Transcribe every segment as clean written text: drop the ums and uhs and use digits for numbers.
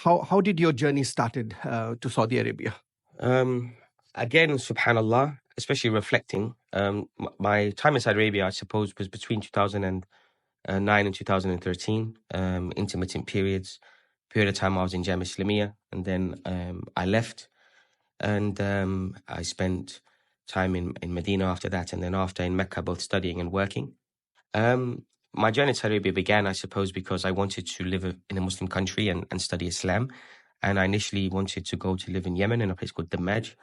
how did your journey started to Saudi Arabia? Again, subhanallah, especially reflecting, my time in Saudi Arabia, I suppose, was between 2009 and 2013, intermittent periods, period of time I was in Jamia Islamiyah, and then I left, and I spent time in Medina after that, and then after in Mecca, both studying and working. My journey to Saudi Arabia began, I suppose, because I wanted to live in a Muslim country and study Islam. And I initially wanted to go to live in Yemen in a place called Damaj.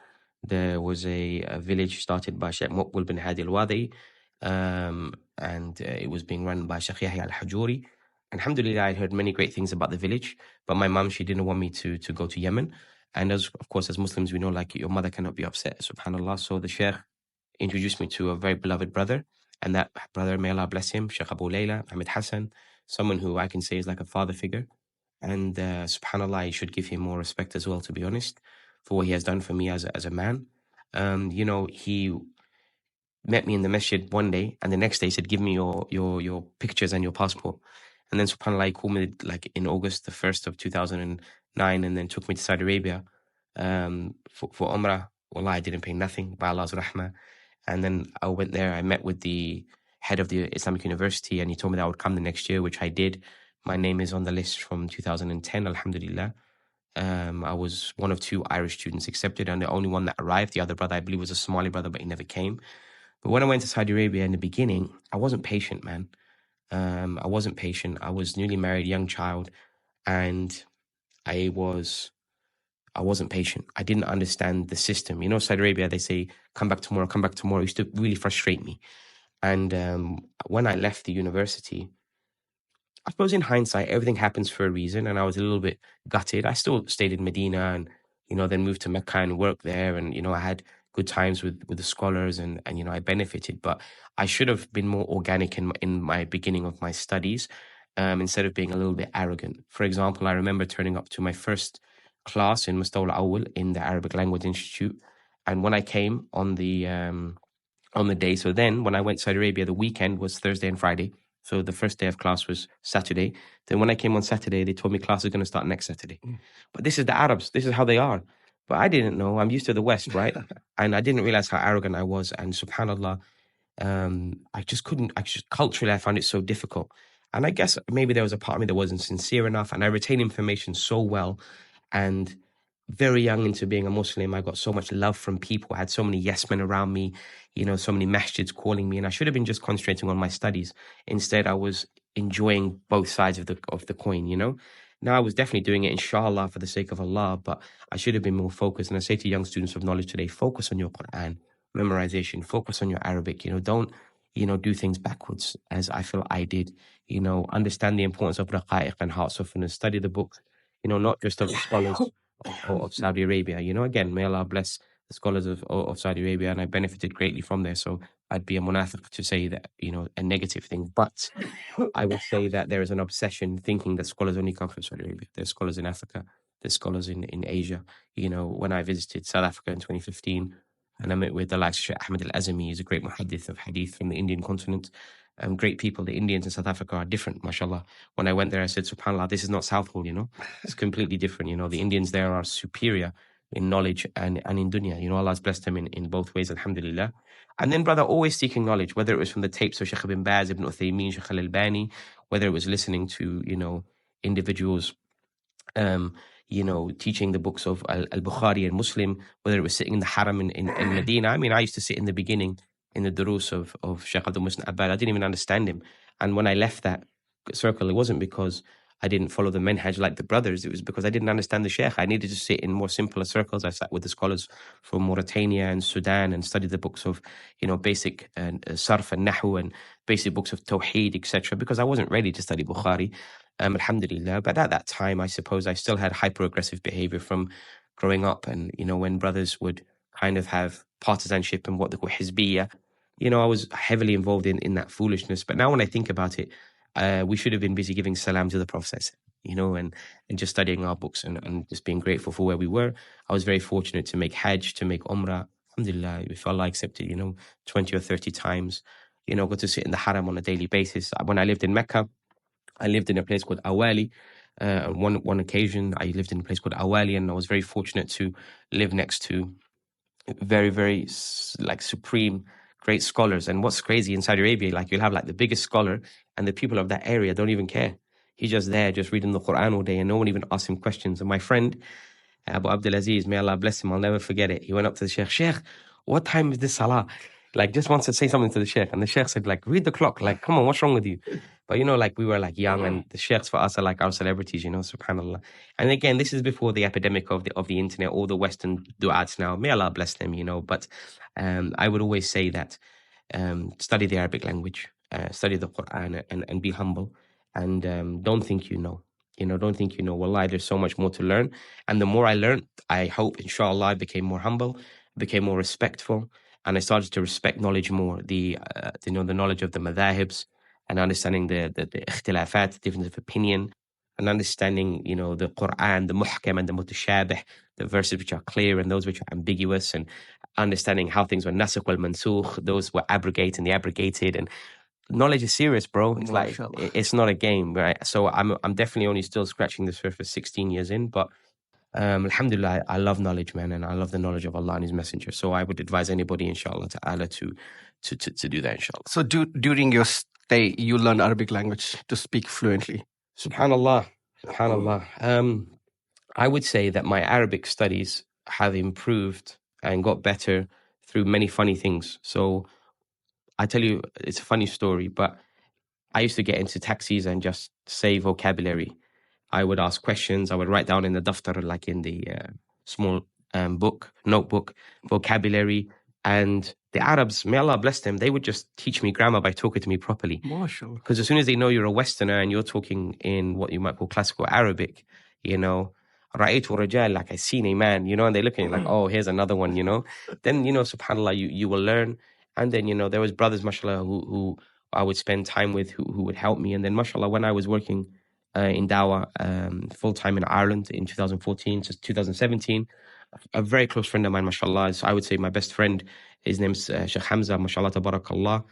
There was a village started by Sheikh Muqbil bin Hadi al-Wadi, and it was being run by Sheikh Yahya al-Hajuri. Alhamdulillah, I heard many great things about the village, but my mum, she didn't want me to go to Yemen. And of course, as Muslims, we know like your mother cannot be upset, subhanAllah. So the Sheikh introduced me to a very beloved brother. And that brother, may Allah bless him, Sheikh Abu Layla, Ahmed Hassan, someone who I can say is like a father figure. And subhanAllah, I should give him more respect as well, to be honest, for what he has done for me as a man. He met me in the masjid one day, and the next day he said, give me your pictures and your passport. And then subhanAllah, he called me like in August, the 1st of 2009, and then took me to Saudi Arabia for Umrah. Wallah, I didn't pay nothing, by Allah's rahmah. And then I went there, I met with the head of the Islamic University, and he told me that I would come the next year, which I did. My name is on the list from 2010, alhamdulillah. I was one of 2 Irish students accepted, and the only one that arrived. The other brother, I believe, was a Somali brother, but he never came. But when I went to Saudi Arabia in the beginning, I wasn't patient, man. I wasn't patient. I was newly married, young child, and I wasn't patient. I didn't understand the system. You know, Saudi Arabia, they say, come back tomorrow, come back tomorrow. It used to really frustrate me. And when I left the university, I suppose in hindsight, everything happens for a reason. And I was a little bit gutted. I still stayed in Medina and, then moved to Mecca and worked there. And, I had good times with the scholars and I benefited. But I should have been more organic in my beginning of my studies instead of being a little bit arrogant. For example, I remember turning up to my first class in Mustawla Awal in the Arabic Language Institute. And when I came on the day, so then when I went to Saudi Arabia, the weekend was Thursday and Friday. So the first day of class was Saturday. Then when I came on Saturday, they told me class is going to start next Saturday. But this is the Arabs. This is how they are. But I didn't know. I'm used to the West, right? And I didn't realize how arrogant I was. And subhanAllah, culturally, I found it so difficult. And I guess maybe there was a part of me that wasn't sincere enough. And I retained information so well. And very young into being a Muslim, I got so much love from people. I had so many yes men around me, so many masjids calling me, and I should have been just concentrating on my studies. Instead, I was enjoying both sides of the coin, Now, I was definitely doing it, inshallah, for the sake of Allah, but I should have been more focused. And I say to young students of knowledge today, focus on your Quran, memorization, focus on your Arabic, don't, do things backwards, as I feel I did, understand the importance of raqa'iq and heart softness, study the book, not just of the scholars of Saudi Arabia. Again, may Allah bless the scholars of Saudi Arabia, and I benefited greatly from there. So I'd be a munafiq to say that, a negative thing. But I would say that there is an obsession thinking that scholars only come from Saudi Arabia. There's scholars in Africa, there's scholars in Asia. When I visited South Africa in 2015, and I met with the likes of Sheikh Ahmed Al-Azami, he's a great muhaddith of hadith from the Indian continent. Great people. The Indians in South Africa are different, mashallah. When I went there, I said, subhanAllah, this is not Southall, It's completely different, The Indians there are superior in knowledge and in dunya. Allah has blessed them in both ways, alhamdulillah. And then, brother, always seeking knowledge, whether it was from the tapes of Sheikh Ibn Baz, Ibn Uthaymeen, Sheikh Al-Albani, whether it was listening to, individuals, teaching the books of Al-Bukhari and Muslim, whether it was sitting in the haram in Medina. I mean, I used to sit in the beginning in the durus of Sheikh Abdul Muslim Abbad. I didn't even understand him. And when I left that circle, it wasn't because I didn't follow the manhaj like the brothers. It was because I didn't understand the Sheikh. I needed to sit in more simpler circles. I sat with the scholars from Mauritania and Sudan and studied the books of, basic sarf and nahu and basic books of tawheed, etc. Because I wasn't ready to study Bukhari, alhamdulillah. But at that time, I suppose I still had hyper-aggressive behavior from growing up. And, when brothers would kind of have partisanship and what they call hizbiyah, I was heavily involved in that foolishness. But now when I think about it, we should have been busy giving salam to the Prophet, and just studying our books and just being grateful for where we were. I was very fortunate to make Hajj, to make Umrah. Alhamdulillah, if Allah accepted, 20 or 30 times, got to sit in the Haram on a daily basis. When I lived in Mecca, I lived in a place called Awali, On one occasion, I lived in a place called Awali, and I was very fortunate to live next to very, very like supreme, great scholars. And what's crazy in Saudi Arabia, like you'll have like the biggest scholar, and the people of that area don't even care. He's just there, just reading the Quran all day, and no one even asks him questions. And my friend, Abu Abdulaziz, may Allah bless him, I'll never forget it. He went up to the Sheikh, Sheikh, what time is this salah? Like, just wants to say something to the Sheikh. And the Sheikh said, like, read the clock. Like, come on, what's wrong with you? But, you know, like, we were, like, young, and the Sheikhs for us are, like, our celebrities, you know, subhanAllah. And again, this is before the epidemic of the internet, all the Western du'ats now. May Allah bless them, you know. But I would always say that study the Arabic language, study the Quran, and be humble. And don't think you know. You know, don't think you know. Wallahi, there's so much more to learn. And the more I learned, I hope, inshallah, I became more humble, became more respectful, and I started to respect knowledge more. The knowledge of the madhahibs, and understanding the ikhtilafat, difference of opinion, and understanding, you know, the Quran, the muhkam and the mutashabih, the verses which are clear and those which are ambiguous, and understanding how things were nasakh wal mansukh, those were abrogated and the abrogated. And knowledge is serious, bro. It's like, MashaAllah. it's not a game, right? So I'm definitely only still scratching the surface 16 years in, but alhamdulillah, I love knowledge, man, and I love the knowledge of Allah and His Messenger. So I would advise anybody, inshallah ta'ala, to do that, inshallah. So during your stay, you learned Arabic language to speak fluently. Subhanallah, subhanallah. I would say that my Arabic studies have improved and got better through many funny things. So I tell you, it's a funny story, but I used to get into taxis and just say vocabulary. I would ask questions. I would write down in the daftar, like in the small notebook, vocabulary. And the Arabs, may Allah bless them, they would just teach me grammar by talking to me properly. MashaAllah. Because as soon as they know you're a Westerner and you're talking in what you might call classical Arabic, you know, Ra'aytu rajal, like I seen a man, you know, and they look at you like, oh, here's another one, you know. Then, you know, subhanAllah, you will learn. And then, you know, there was brothers, mashallah, who I would spend time with, who would help me. And then, mashallah, when I was working in Dawah full-time in Ireland in 2014 to 2017, a very close friend of mine, mashallah, so I would say my best friend, his name's Sheikh Hamza, mashallah, tabarakallah,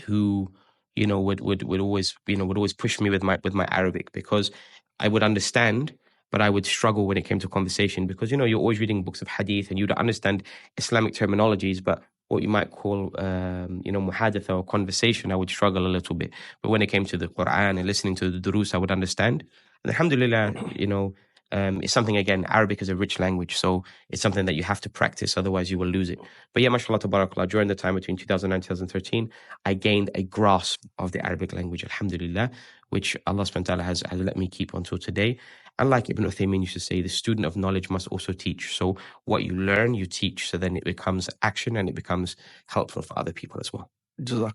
who, you know, would always, you know, would always push me with my Arabic, because I would understand, but I would struggle when it came to conversation, because, you know, you're always reading books of hadith and you'd understand Islamic terminologies, but what you might call, you know, muhadatha or conversation, I would struggle a little bit. But when it came to the Quran and listening to the durus, I would understand. And alhamdulillah, you know, it's something, again, Arabic is a rich language, so it's something that you have to practice, otherwise you will lose it. But yeah, mashallah, tabarakallah, during the time between 2009 and 2013, I gained a grasp of the Arabic language, alhamdulillah, which Allah subhanahu wa ta'ala has let me keep until today. And like Ibn Uthaymin used to say, the student of knowledge must also teach. So what you learn, you teach, so then it becomes action and it becomes helpful for other people as well. Jazakallah.